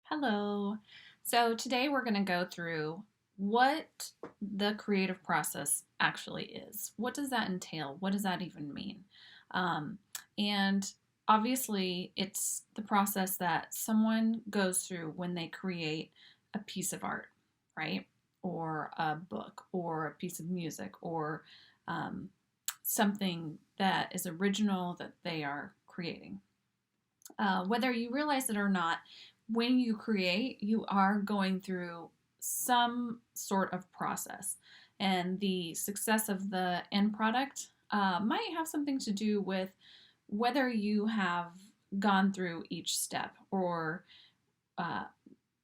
Hello. So today we're going to go through what the creative process actually is. What does that entail? What does that even mean? Um, and obviously, it's the process that someone goes through when they create a piece of art, right? Or a book, or a piece of music, or um, something that is original that they are creating. Whether you realize it or not, when you create, you are going through some sort of process. And the success of the end product might have something to do with whether you have gone through each step or uh,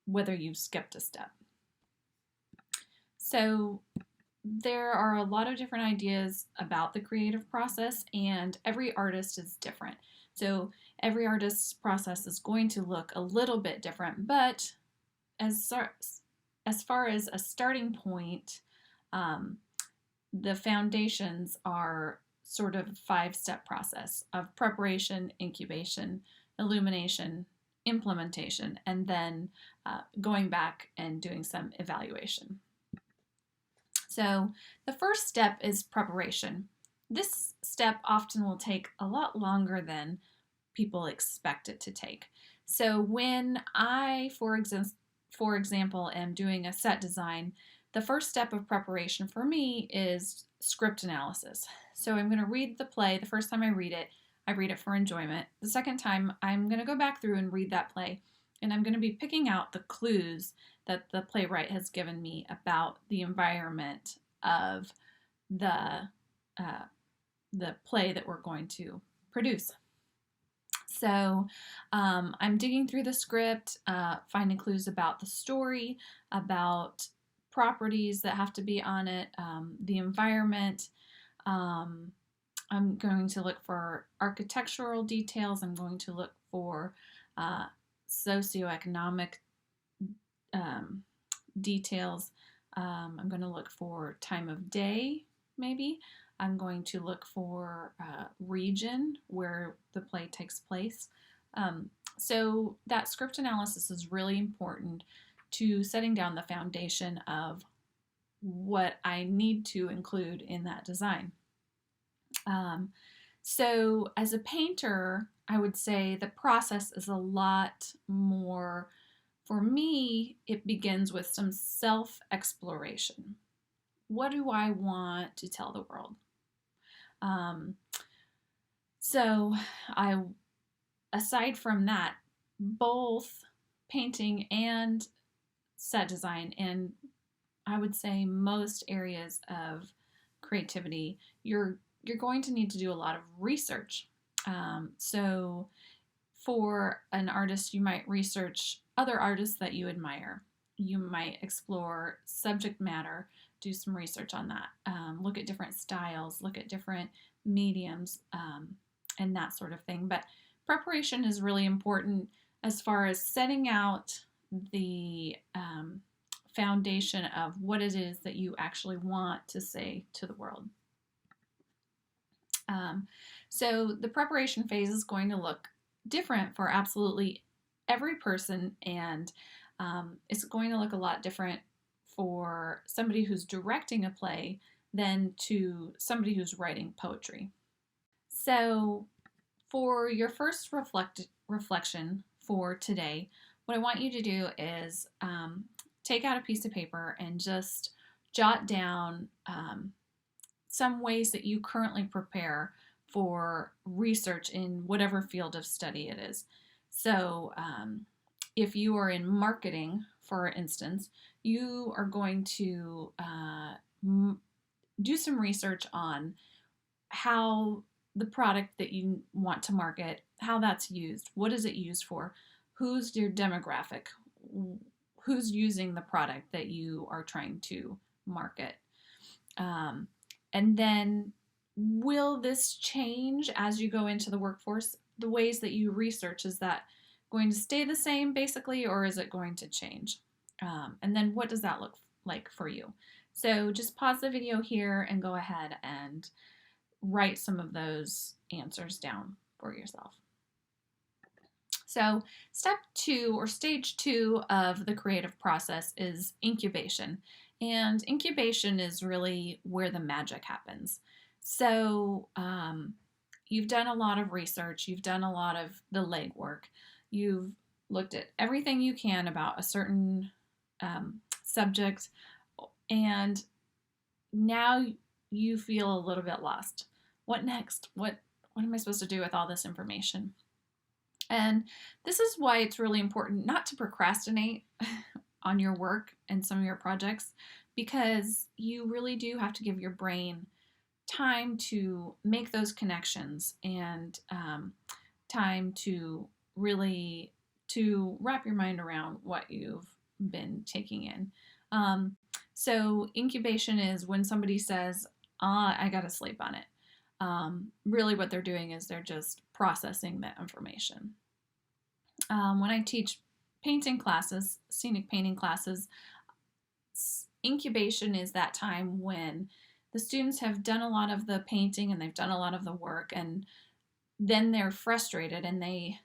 whether you've skipped a step. So, there are a lot of different ideas about the creative process, and every artist is different. So, every artist's process is going to look a little bit different, but as, as far as a starting point, um, the foundations are sort of a 5-step process of preparation, incubation, illumination, implementation, and then going back and doing some evaluation. So the first step is preparation. This step often will take a lot longer than people expect it to take. So when I, for example, am doing a set design, the first step of preparation for me is script analysis. So I'm going to read the play. The first time I read it for enjoyment. The second time, I'm going to go back through and read that play, and I'm going to be picking out the clues that the playwright has given me about the environment of the uh, the play that we're going to produce. So I'm digging through the script, finding clues about the story, about properties that have to be on it, the environment. Um, I'm going to look for architectural details. I'm going to look for uh, socioeconomic um, details. I'm going to look for time of day, maybe. I'm going to look for region where the play takes place. So that script analysis is really important to setting down the foundation of what I need to include in that design. Um, so as a painter, I would say the process is a lot more, for me, it begins with some self exploration. What do I want to tell the world? Um, so, I, aside from that, both painting and set design, and I would say most areas of creativity, you're going to need to do a lot of research. So, for an artist, you might research other artists that you admire. You might explore subject matter, do some research on that, look at different styles, look at different mediums, and that sort of thing. But preparation is really important as far as setting out the foundation of what it is that you actually want to say to the world. Um, so the preparation phase is going to look different for absolutely every person, and it's going to look a lot different for somebody who's directing a play than to somebody who's writing poetry. So, for your first reflection for today, what I want you to do is take out a piece of paper and just jot down some ways that you currently prepare for research in whatever field of study it is. So, if you are in marketing, for instance, you are going to do some research on how the product that you want to market, how that's used, what is it used for, who's your demographic, who's using the product that you are trying to market. And then, will this change as you go into the workforce? The ways that you research, is that going to stay the same basically, or is it going to change? And then, what does that look like for you? So just pause the video here and go ahead and write some of those answers down for yourself. So, step two or stage two of the creative process is incubation. And incubation is really where the magic happens. So, you've done a lot of research, you've done a lot of the legwork, you've looked at everything you can about a certain subject, and now you feel a little bit lost. What next? What am I supposed to do with all this information? And this is why it's really important not to procrastinate on your work and some of your projects, because you really do have to give your brain time to make those connections and time to really to wrap your mind around what you've been taking in. So incubation is when somebody says, I got to sleep on it. Really what they're doing is they're just processing that information. When I teach painting classes, scenic painting classes, incubation is that time when the students have done a lot of the painting and they've done a lot of the work, and then they're frustrated and they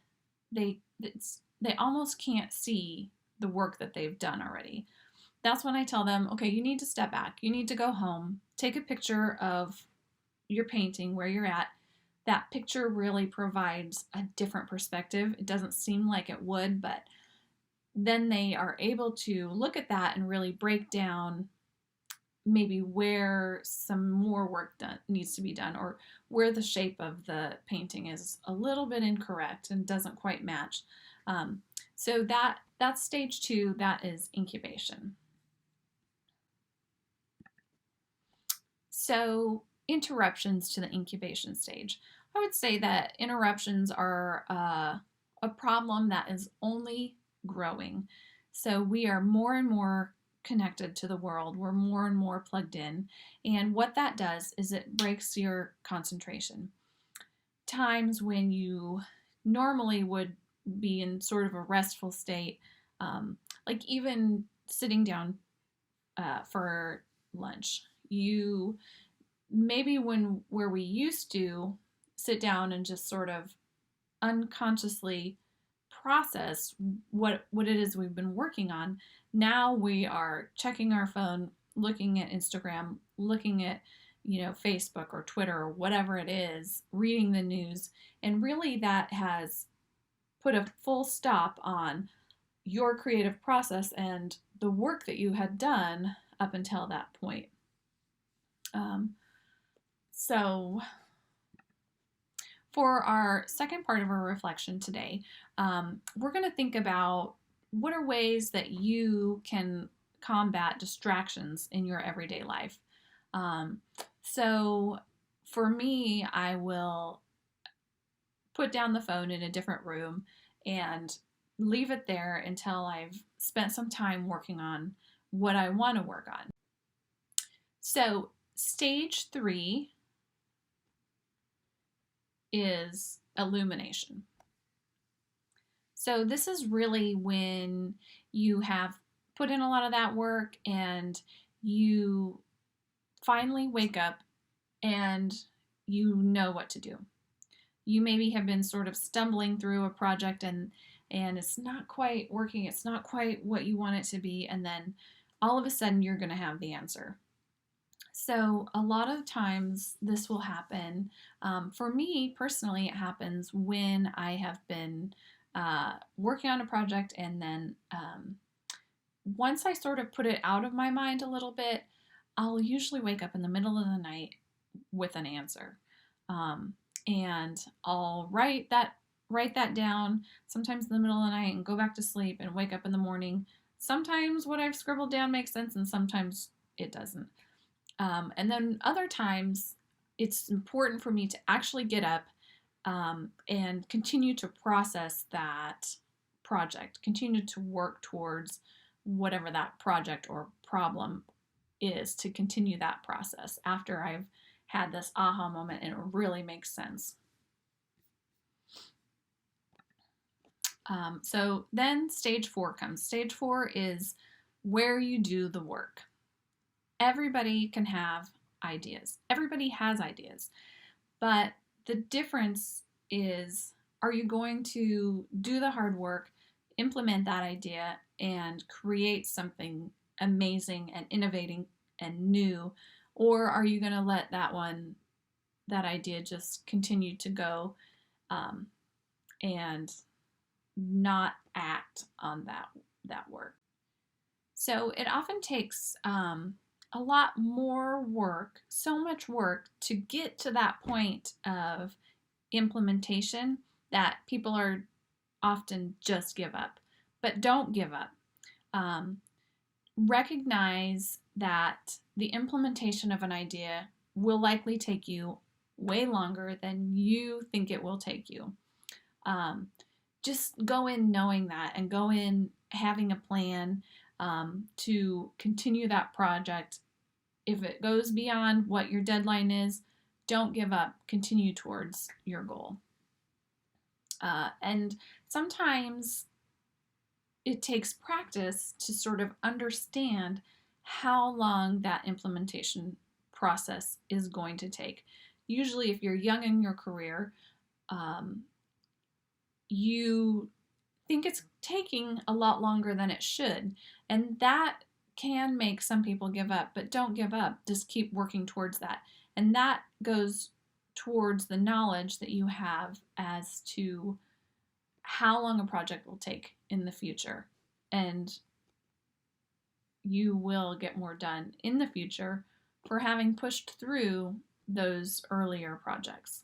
almost can't see the work that they've done already. That's when I tell them, okay, you need to step back. You need to go home, take a picture of your painting where you're at. That picture really provides a different perspective. It doesn't seem like it would, but then they are able to look at that and really break down maybe where some more work needs to be done, or where the shape of the painting is a little bit incorrect and doesn't quite match. So that's stage two. That is incubation. So interruptions to the incubation stage. I would say that interruptions are a problem that is only growing. So we are more and more connected to the world. We're more and more plugged in. And what that does is it breaks your concentration. Times when you normally would be in sort of a restful state, like even sitting down for lunch, you maybe where we used to sit down and just sort of unconsciously process what it is we've been working on. Now we are checking our phone, looking at Instagram, looking at Facebook or Twitter or whatever it is, reading the news, and really that has put a full stop on your creative process and the work that you had done up until that point. So for our second part of our reflection today, we're going to think about what are ways that you can combat distractions in your everyday life. So for me, I will put down the phone in a different room and leave it there until I've spent some time working on what I want to work on. So stage three is illumination. So this is really when you have put in a lot of that work and you finally wake up and you know what to do. You maybe have been sort of stumbling through a project and it's not quite working, it's not quite what you want it to be, and then all of a sudden you're going to have the answer. So a lot of times this will happen. For me personally, it happens when I have been working on a project, and then once I sort of put it out of my mind a little bit, I'll usually wake up in the middle of the night with an answer. And I'll write that down, sometimes in the middle of the night, and go back to sleep and wake up in the morning. Sometimes what I've scribbled down makes sense and sometimes it doesn't. And then other times it's important for me to actually get up and continue to process that project, continue to work towards whatever that project or problem is, to continue that process after I've had this aha moment and it really makes sense. So then stage four comes. Stage four is where you do the work. Everybody can have ideas. Everybody has ideas. But the difference is are you going to do the hard work, implement that idea, and create something amazing and innovating and new? Or are you going to let that idea just continue to go, um, and not act on that work? So it often takes a lot more work, so much work to get to that point of implementation that people are often just give up. But don't give up. Um, Recognize that the implementation of an idea will likely take you way longer than you think it will take you. Um, just go in knowing that and go in having a plan to continue that project. If it goes beyond what your deadline is, don't give up. Continue towards your goal. And sometimes it takes practice to sort of understand how long that implementation process is going to take. Usually, if you're young in your career, you think it's taking a lot longer than it should. And that can make some people give up, but don't give up. Just keep working towards that. And that goes towards the knowledge that you have as to how long a project will take in the future. And you will get more done in the future for having pushed through those earlier projects.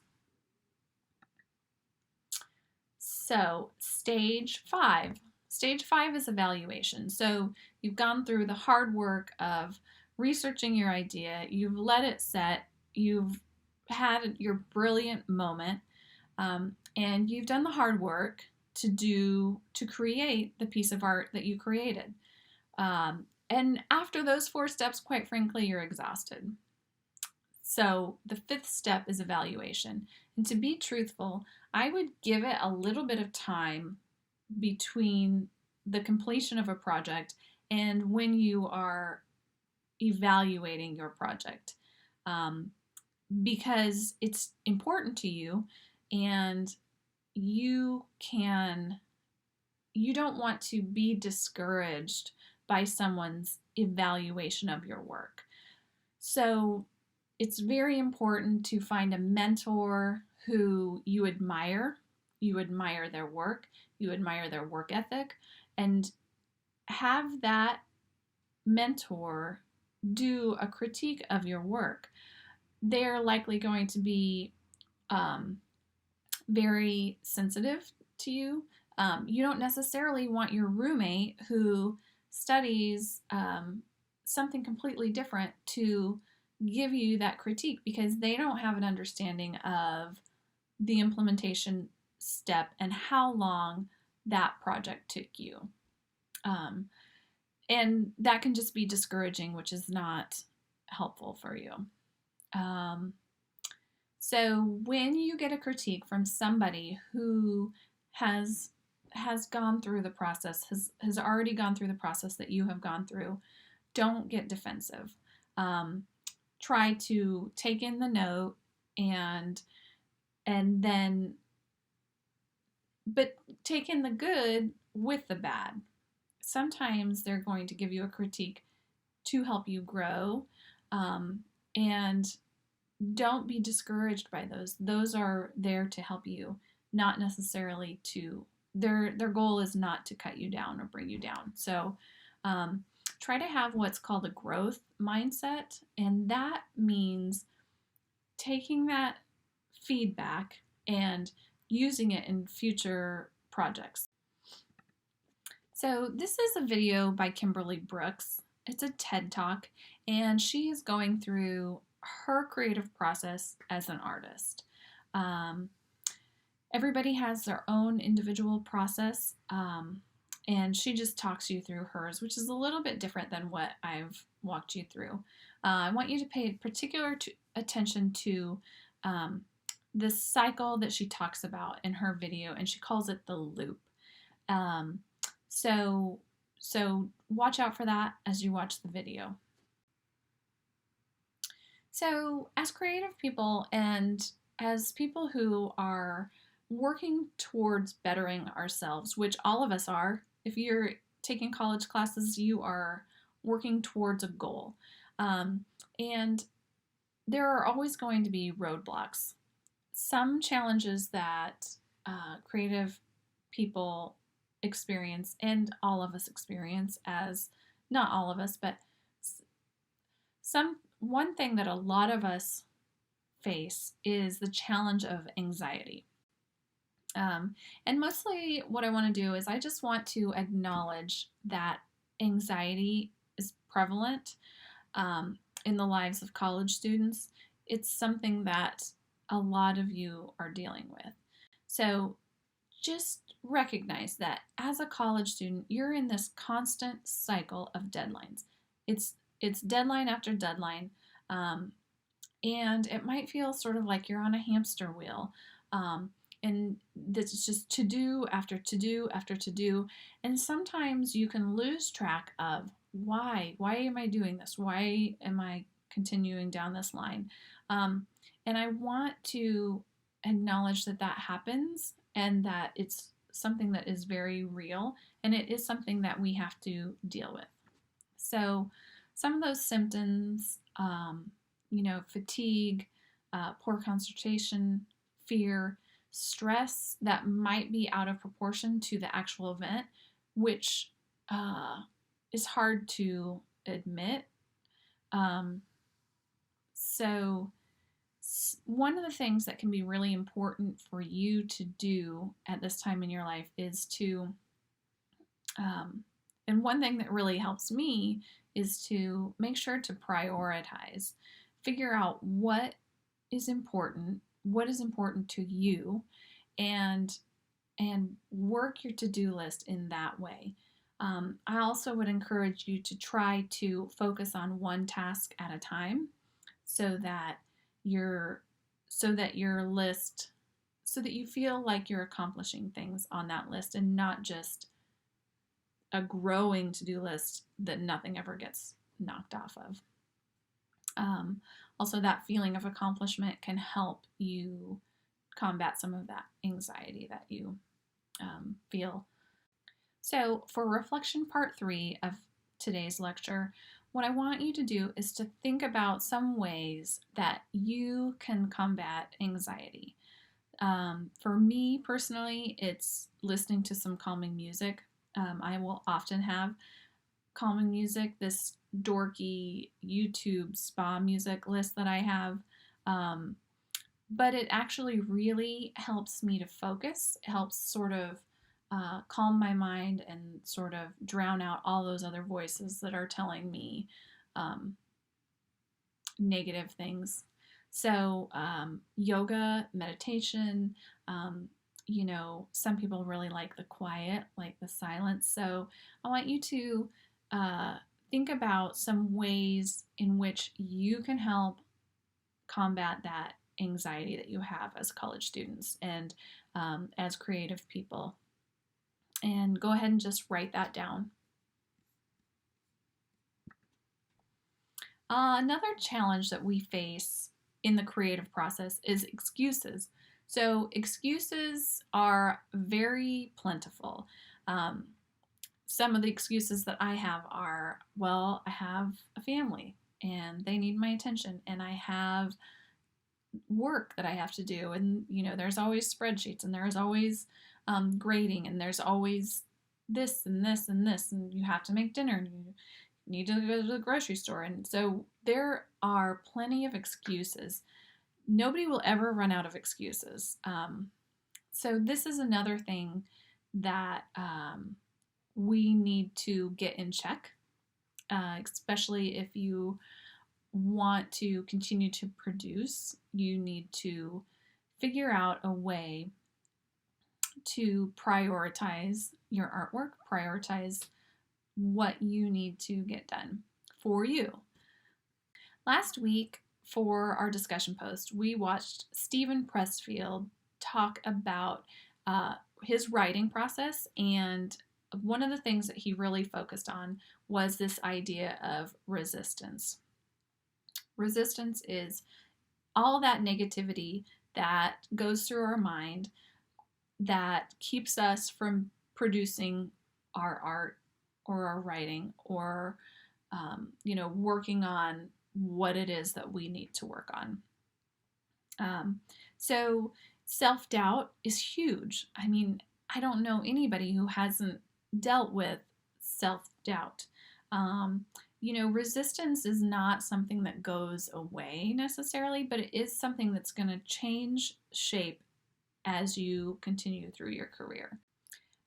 So, stage 5. Stage 5 is evaluation. So, you've gone through the hard work of researching your idea, you've let it set, you've had your brilliant moment, and you've done the hard work to create the piece of art that you created. And after those 4 steps, quite frankly, you're exhausted. So the 5th step is evaluation. And to be truthful, I would give it a little bit of time between the completion of a project and when you are evaluating your project, because it's important to you, and you don't want to be discouraged by someone's evaluation of your work. So it's very important to find a mentor who you admire their work, you admire their work ethic, and have that mentor do a critique of your work. They're likely going to be very sensitive to you. You don't necessarily want your roommate who studies something completely different to give you that critique, because they don't have an understanding of the implementation step and how long that project took you. And that can just be discouraging, which is not helpful for you. So when you get a critique from somebody who has gone through the process, has already gone through the process that you have gone through, don't get defensive. Try to take in the note and then, but take in the good with the bad. Sometimes they're going to give you a critique to help you grow, and don't be discouraged by those. Those are there to help you, not necessarily to, their goal is not to cut you down or bring you down. So try to have what's called a growth mindset, and that means taking that feedback and using it in future projects. So this is a video by Kimberly Brooks. It's a TED Talk, and she is going through her creative process as an artist. Everybody has their own individual process, and she just talks you through hers, which is a little bit different than what I've walked you through. I want you to pay particular attention to the cycle that she talks about in her video, and she calls it the loop. So watch out for that as you watch the video. So as creative people and as people who are working towards bettering ourselves, which all of us are. If you're taking college classes, you are working towards a goal. And there are always going to be roadblocks. Some challenges that creative people experience, and all of us experience, as not all of us, but one thing that a lot of us face is the challenge of anxiety. And mostly what I want to do is I just want to acknowledge that anxiety is prevalent in the lives of college students. It's something that a lot of you are dealing with. So just recognize that as a college student, you're in this constant cycle of deadlines. It's deadline after deadline, and it might feel sort of like you're on a hamster wheel. And this is just to do after to do after to do. And sometimes you can lose track of why. Why am I doing this? Why am I continuing down this line? And I want to acknowledge that that happens and that it's something that is very real and it is something that we have to deal with. So some of those symptoms, fatigue, poor concentration, fear, stress that might be out of proportion to the actual event, which is hard to admit. So one of the things that can be really important for you to do at this time in your life is to, and one thing that really helps me is to make sure to prioritize, figure out what is important to you, and work your to-do list in that way. I also would encourage you to try to focus on one task at a time so that your list, so that you feel like you're accomplishing things on that list and not just a growing to-do list that nothing ever gets knocked off of. Also, that feeling of accomplishment can help you combat some of that anxiety that you feel. So for reflection part 3 of today's lecture, what I want you to do is to think about some ways that you can combat anxiety. For me personally, it's listening to some calming music. I will often have calming music, this dorky YouTube spa music list that I have. But it actually really helps me to focus. It helps sort of calm my mind and sort of drown out all those other voices that are telling me negative things. So yoga, meditation, some people really like the quiet, like the silence. So I want you to think about some ways in which you can help combat that anxiety that you have as college students and as creative people. And go ahead and just write that down. Another challenge that we face in the creative process is excuses. So excuses are very plentiful. Some of the excuses that I have are, well, I have a family and they need my attention, and I have work that I have to do, and there's always spreadsheets, and there's always grading, and there's always this and this and this, and you have to make dinner, and you need to go to the grocery store, and so there are plenty of excuses. Nobody will ever run out of excuses. So this is another thing that we need to get in check, especially if you want to continue to produce. You need to figure out a way to prioritize your artwork, prioritize what you need to get done for you. Last week, for our discussion post, we watched Stephen Pressfield talk about his writing process, and one of the things that he really focused on was this idea of resistance. Resistance is all that negativity that goes through our mind that keeps us from producing our art or our writing or working on what it is that we need to work on. So self-doubt is huge. I mean, I don't know anybody who hasn't dealt with self-doubt. Resistance is not something that goes away necessarily, but it is something that's going to change shape as you continue through your career.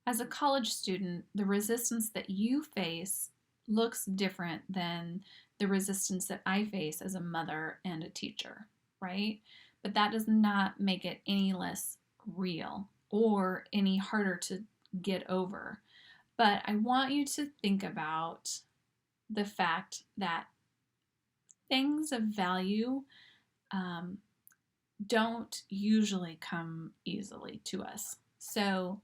As a college student, the resistance that you face looks different than the resistance that I face as a mother and a teacher, right? But that does not make it any less real or any harder to get over. But I want you to think about the fact that things of value don't usually come easily to us. So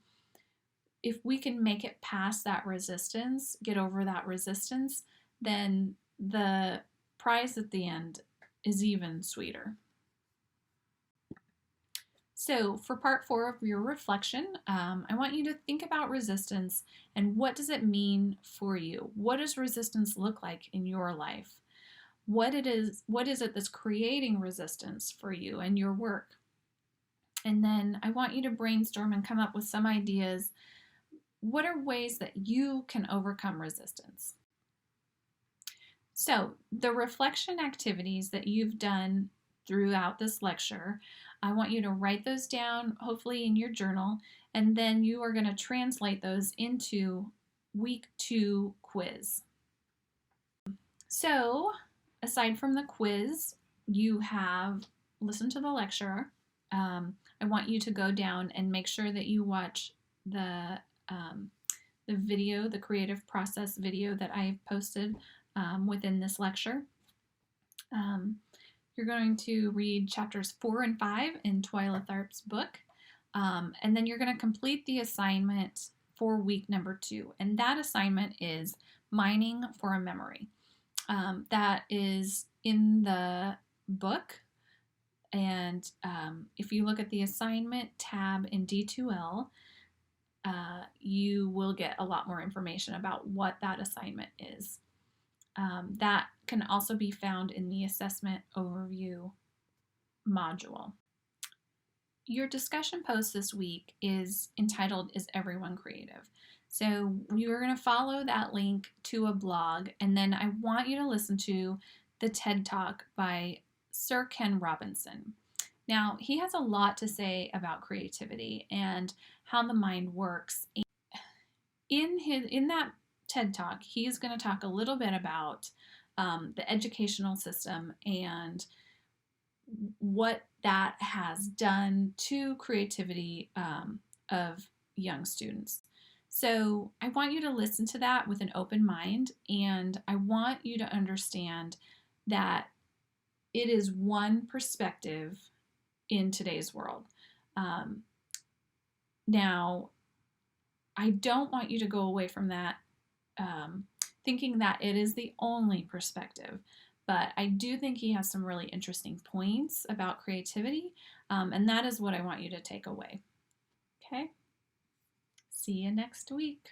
if we can make it past that resistance, get over that resistance, then the prize at the end is even sweeter. So for part 4 of your reflection, I want you to think about resistance and what does it mean for you? What does resistance look like in your life? What is it that's creating resistance for you and your work? And then I want you to brainstorm and come up with some ideas. What are ways that you can overcome resistance? So the reflection activities that you've done throughout this lecture, I want you to write those down, hopefully in your journal, and then you are going to translate those into week 2 quiz. So aside from the quiz, you have listened to the lecture. I want you to go down and make sure that you watch the video, the creative process video that I've posted within this lecture. You're going to read chapters 4 and 5 in Twyla Tharp's book, and then you're going to complete the assignment for week number 2, and that assignment is mining for a memory. That is in the book, and if you look at the assignment tab in D2L, you will get a lot more information about what that assignment is. That can also be found in the assessment overview module. Your discussion post this week is entitled, "Is Everyone Creative?" So you're going to follow that link to a blog, and then I want you to listen to the TED Talk by Sir Ken Robinson. Now, he has a lot to say about creativity and how the mind works. In that TED Talk, he's going to talk a little bit about the educational system and what that has done to creativity of young students. So I want you to listen to that with an open mind, and I want you to understand that it is one perspective in today's world. Now, I don't want you to go away from that thinking that it is the only perspective, but I do think he has some really interesting points about creativity, and that is what I want you to take away. Okay? See you next week.